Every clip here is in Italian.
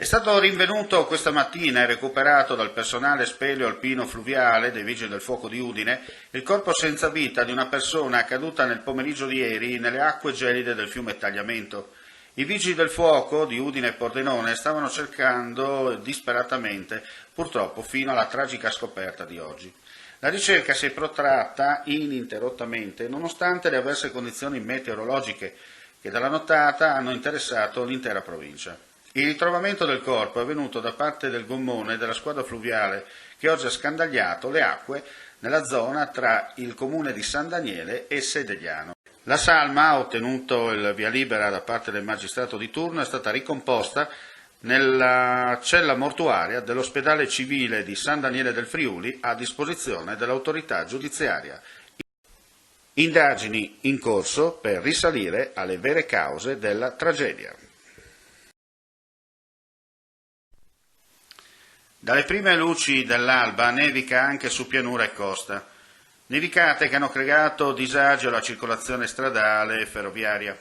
È stato rinvenuto questa mattina e recuperato dal personale speleo alpino fluviale dei Vigili del Fuoco di Udine il corpo senza vita di una persona caduta nel pomeriggio di ieri nelle acque gelide del fiume Tagliamento. I Vigili del Fuoco di Udine e Pordenone stavano cercando disperatamente, purtroppo fino alla tragica scoperta di oggi. La ricerca si è protratta ininterrottamente nonostante le avverse condizioni meteorologiche che dalla nottata hanno interessato l'intera provincia. Il ritrovamento del corpo è avvenuto da parte del gommone della squadra fluviale che oggi ha scandagliato le acque nella zona tra il comune di San Daniele e Sedegliano. La salma ha ottenuto il via libera da parte del magistrato di turno e è stata ricomposta nella cella mortuaria dell'ospedale civile di San Daniele del Friuli a disposizione dell'autorità giudiziaria. Indagini in corso per risalire alle vere cause della tragedia. Dalle prime luci dell'alba nevica anche su pianura e costa, nevicate che hanno creato disagio alla circolazione stradale e ferroviaria.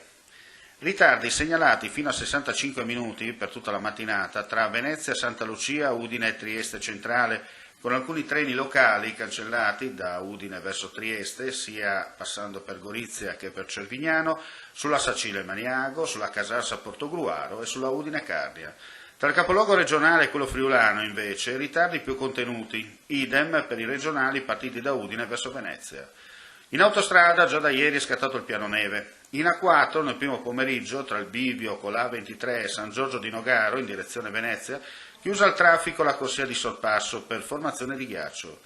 Ritardi segnalati fino a 65 minuti per tutta la mattinata tra Venezia, Santa Lucia, Udine e Trieste Centrale, con alcuni treni locali cancellati da Udine verso Trieste, sia passando per Gorizia che per Cervignano, sulla Sacile Maniago, sulla Casarsa Portogruaro e sulla Udine Cardia. Tra il capoluogo regionale e quello friulano, invece, ritardi più contenuti, idem per i regionali partiti da Udine verso Venezia. In autostrada già da ieri è scattato il piano neve. In A4 nel primo pomeriggio, tra il bivio con l'A23 e San Giorgio di Nogaro in direzione Venezia, chiusa al traffico la corsia di sorpasso per formazione di ghiaccio.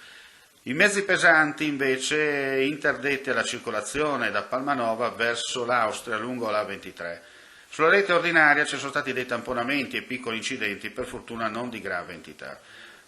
I mezzi pesanti invece interdetti alla circolazione da Palmanova verso l'Austria lungo l'A23. Sulla rete ordinaria ci sono stati dei tamponamenti e piccoli incidenti, per fortuna non di grave entità.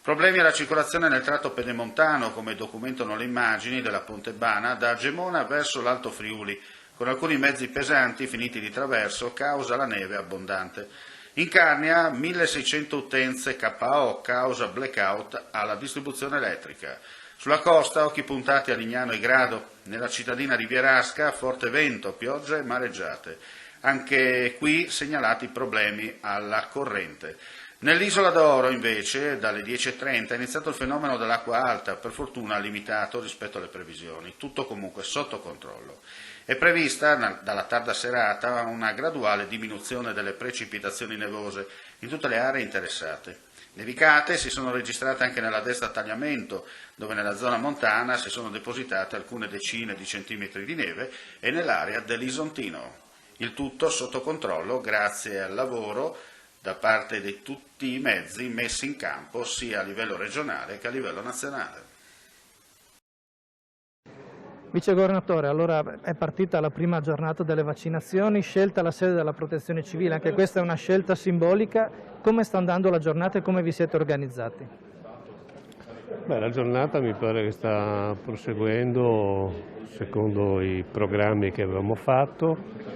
Problemi alla circolazione nel tratto pedemontano, come documentano le immagini della Ponte Bana, da Gemona verso l'Alto Friuli, con alcuni mezzi pesanti finiti di traverso causa la neve abbondante. In Carnia 1600 utenze KO causa blackout alla distribuzione elettrica. Sulla costa occhi puntati a Lignano e Grado. Nella cittadina rivierasca forte vento, piogge e mareggiate. Anche qui segnalati problemi alla corrente. Nell'isola d'Oro, invece, dalle 10:30 è iniziato il fenomeno dell'acqua alta, per fortuna limitato rispetto alle previsioni, tutto comunque sotto controllo. È prevista dalla tarda serata una graduale diminuzione delle precipitazioni nevose in tutte le aree interessate. Nevicate si sono registrate anche nella destra Tagliamento, dove nella zona montana si sono depositate alcune decine di centimetri di neve, e nell'area dell'Isontino. Il tutto sotto controllo grazie al lavoro da parte di tutti i mezzi messi in campo sia a livello regionale che a livello nazionale. Vicegovernatore, allora è partita la prima giornata delle vaccinazioni, scelta la sede della Protezione Civile, anche questa è una scelta simbolica. Come sta andando la giornata e come vi siete organizzati? La giornata mi pare che sta proseguendo secondo i programmi che avevamo fatto.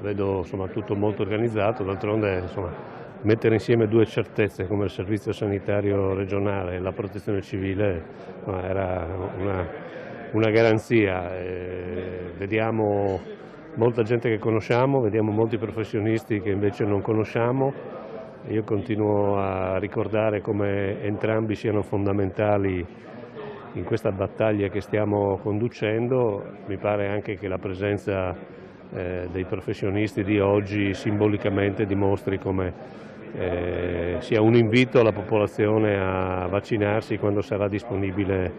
Vedo tutto molto organizzato, d'altronde mettere insieme due certezze come il servizio sanitario regionale e la protezione civile era una garanzia. Vediamo molta gente che conosciamo, vediamo molti professionisti che invece non conosciamo. Io continuo a ricordare come entrambi siano fondamentali in questa battaglia che stiamo conducendo. Mi pare anche che la presenza dei professionisti di oggi simbolicamente dimostri come sia un invito alla popolazione a vaccinarsi quando sarà disponibile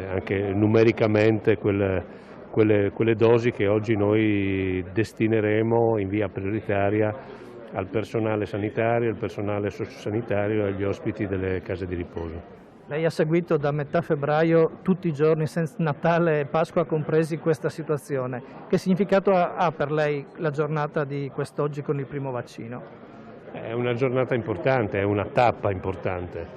anche numericamente quelle dosi che oggi noi destineremo in via prioritaria al personale sanitario, al personale sociosanitario e agli ospiti delle case di riposo. Lei ha seguito da metà febbraio tutti i giorni, senza Natale e Pasqua compresi, questa situazione. Che significato ha per lei la giornata di quest'oggi con il primo vaccino? È una giornata importante, è una tappa importante,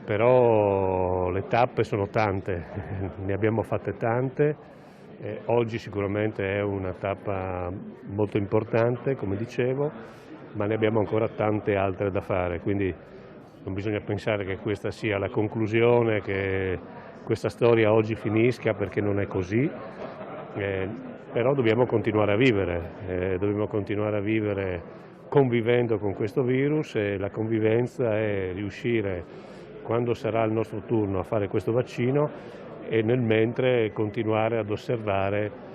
però le tappe sono tante, ne abbiamo fatte tante. Oggi sicuramente è una tappa molto importante, come dicevo, ma ne abbiamo ancora tante altre da fare, quindi non bisogna pensare che questa sia la conclusione, che questa storia oggi finisca, perché non è così, però dobbiamo continuare a vivere convivendo con questo virus, e la convivenza è riuscire, quando sarà il nostro turno, a fare questo vaccino e nel mentre continuare ad osservare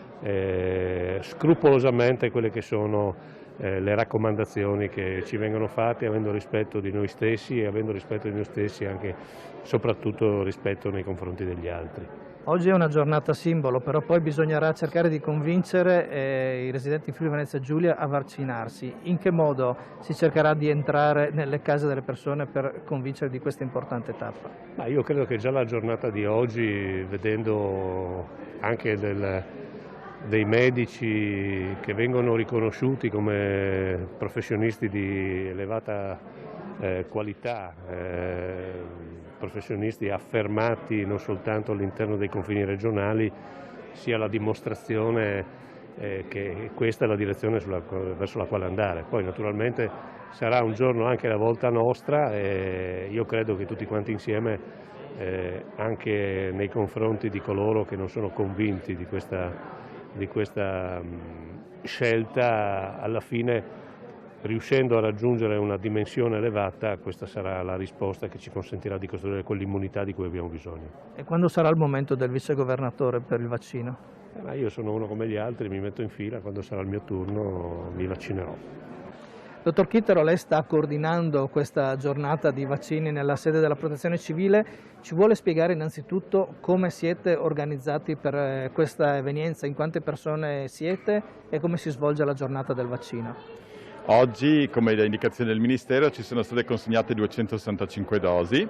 scrupolosamente quelle che sono le raccomandazioni che ci vengono fatte, avendo rispetto di noi stessi e avendo rispetto di noi stessi anche soprattutto rispetto nei confronti degli altri. Oggi è una giornata simbolo, però poi bisognerà cercare di convincere i residenti in Friuli Venezia Giulia a vaccinarsi. In che modo si cercherà di entrare nelle case delle persone per convincere di questa importante tappa? Ma io credo che già la giornata di oggi, vedendo anche dei medici che vengono riconosciuti come professionisti di elevata qualità, professionisti affermati non soltanto all'interno dei confini regionali, sia la dimostrazione che questa è la direzione verso la quale andare. Poi naturalmente sarà un giorno anche la volta nostra e io credo che tutti quanti insieme, anche nei confronti di coloro che non sono convinti di questa scelta, alla fine, riuscendo a raggiungere una dimensione elevata, questa sarà la risposta che ci consentirà di costruire quell'immunità di cui abbiamo bisogno. E quando sarà il momento del vicegovernatore per il vaccino? Ma io sono uno come gli altri, mi metto in fila, quando sarà il mio turno mi vaccinerò. Dottor Chittero, lei sta coordinando questa giornata di vaccini nella sede della Protezione Civile. Ci vuole spiegare innanzitutto come siete organizzati per questa evenienza, in quante persone siete e come si svolge la giornata del vaccino? Oggi, come da indicazione del Ministero, ci sono state consegnate 265 dosi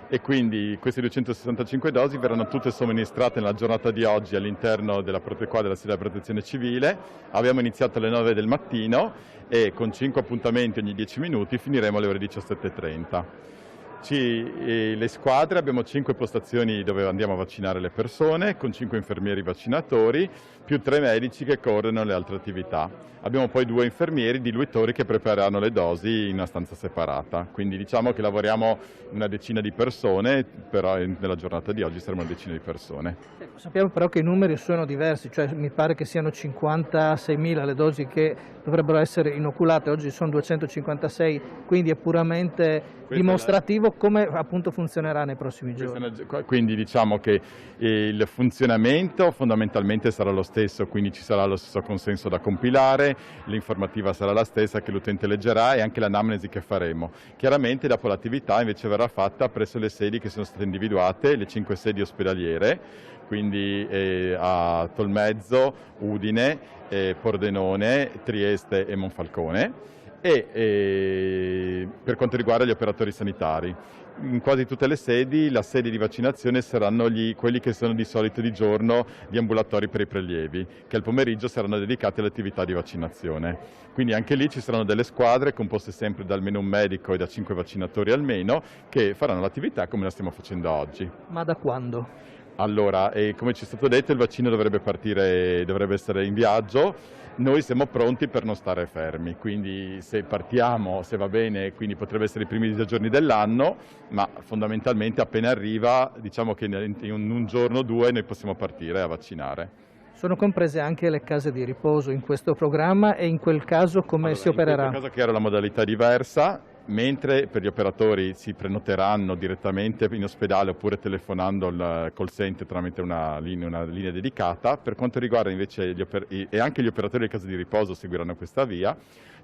e quindi queste 265 dosi verranno tutte somministrate nella giornata di oggi all'interno della sede della Protezione Civile. Abbiamo iniziato alle 9 del mattino e con 5 appuntamenti ogni 10 minuti finiremo alle ore 17:30. Le squadre, abbiamo 5 postazioni dove andiamo a vaccinare le persone, con 5 infermieri vaccinatori, più 3 medici che coordinano le altre attività. Abbiamo poi 2 infermieri diluitori che prepareranno le dosi in una stanza separata, quindi diciamo che lavoriamo una decina di persone, però nella giornata di oggi saremo una decina di persone. Sappiamo però che i numeri sono diversi, cioè mi pare che siano 56.000 le dosi che dovrebbero essere inoculate, oggi sono 256, quindi è puramente dimostrativo come appunto funzionerà nei prossimi giorni. Quindi diciamo che il funzionamento fondamentalmente sarà lo stesso, quindi ci sarà lo stesso consenso da compilare, l'informativa sarà la stessa che l'utente leggerà e anche l'anamnesi che faremo. Chiaramente dopo l'attività invece verrà fatta presso le sedi che sono state individuate, le 5 sedi ospedaliere, quindi a Tolmezzo, Udine, Pordenone, Trieste e Monfalcone. E per quanto riguarda gli operatori sanitari, in quasi tutte le sedi la sede di vaccinazione saranno quelli che sono di solito di giorno gli ambulatori per i prelievi, che al pomeriggio saranno dedicati all'attività di vaccinazione. Quindi anche lì ci saranno delle squadre composte sempre da almeno un medico e da 5 vaccinatori almeno che faranno l'attività come la stiamo facendo oggi. Ma da quando? Allora, come ci è stato detto, il vaccino dovrebbe essere in viaggio. Noi siamo pronti per non stare fermi, quindi se partiamo, se va bene, quindi potrebbe essere i primi 10 giorni dell'anno, ma fondamentalmente appena arriva, diciamo che in un giorno o 2 noi possiamo partire a vaccinare. Sono comprese anche le case di riposo in questo programma e in quel caso come si opererà? In questo caso chiaro la modalità è diversa. Mentre per gli operatori si prenoteranno direttamente in ospedale oppure telefonando al call center tramite una linea dedicata, per quanto riguarda invece e anche gli operatori delle case di riposo seguiranno questa via,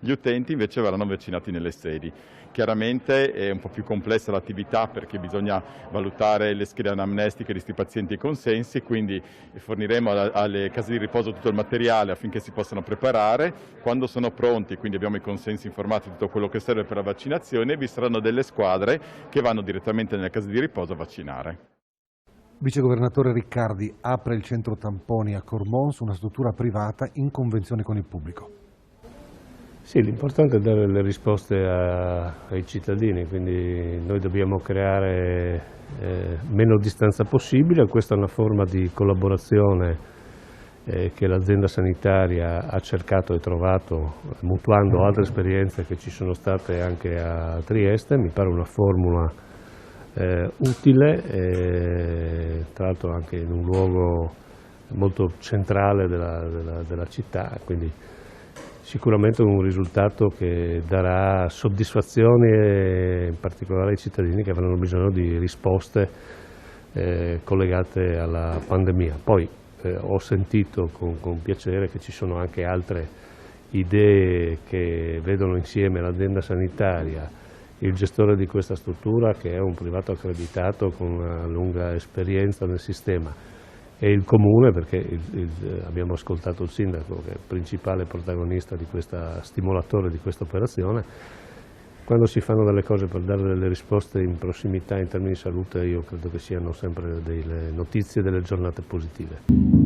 gli utenti invece verranno vaccinati nelle sedi. Chiaramente è un po' più complessa l'attività perché bisogna valutare le schede anamnestiche di questi pazienti e i consensi, quindi forniremo alle case di riposo tutto il materiale affinché si possano preparare. Quando sono pronti, quindi abbiamo i consensi informati di tutto quello che serve per la vaccinazione, vi saranno delle squadre che vanno direttamente nelle case di riposo a vaccinare. Vicegovernatore Riccardi apre il centro tamponi a Cormons, una struttura privata in convenzione con il pubblico. Sì, l'importante è dare le risposte ai cittadini, quindi noi dobbiamo creare meno distanza possibile, questa è una forma di collaborazione che l'azienda sanitaria ha cercato e trovato mutuando altre esperienze che ci sono state anche a Trieste, mi pare una formula utile, tra l'altro anche in un luogo molto centrale della città, quindi sicuramente un risultato che darà soddisfazione in particolare ai cittadini che avranno bisogno di risposte collegate alla pandemia. Poi ho sentito con piacere che ci sono anche altre idee che vedono insieme l'azienda sanitaria, il gestore di questa struttura che è un privato accreditato con una lunga esperienza nel sistema e il Comune, perché abbiamo ascoltato il Sindaco che è il principale protagonista di questa stimolatore di questa operazione. Quando si fanno delle cose per dare delle risposte in prossimità in termini di salute, io credo che siano sempre delle notizie, delle giornate positive.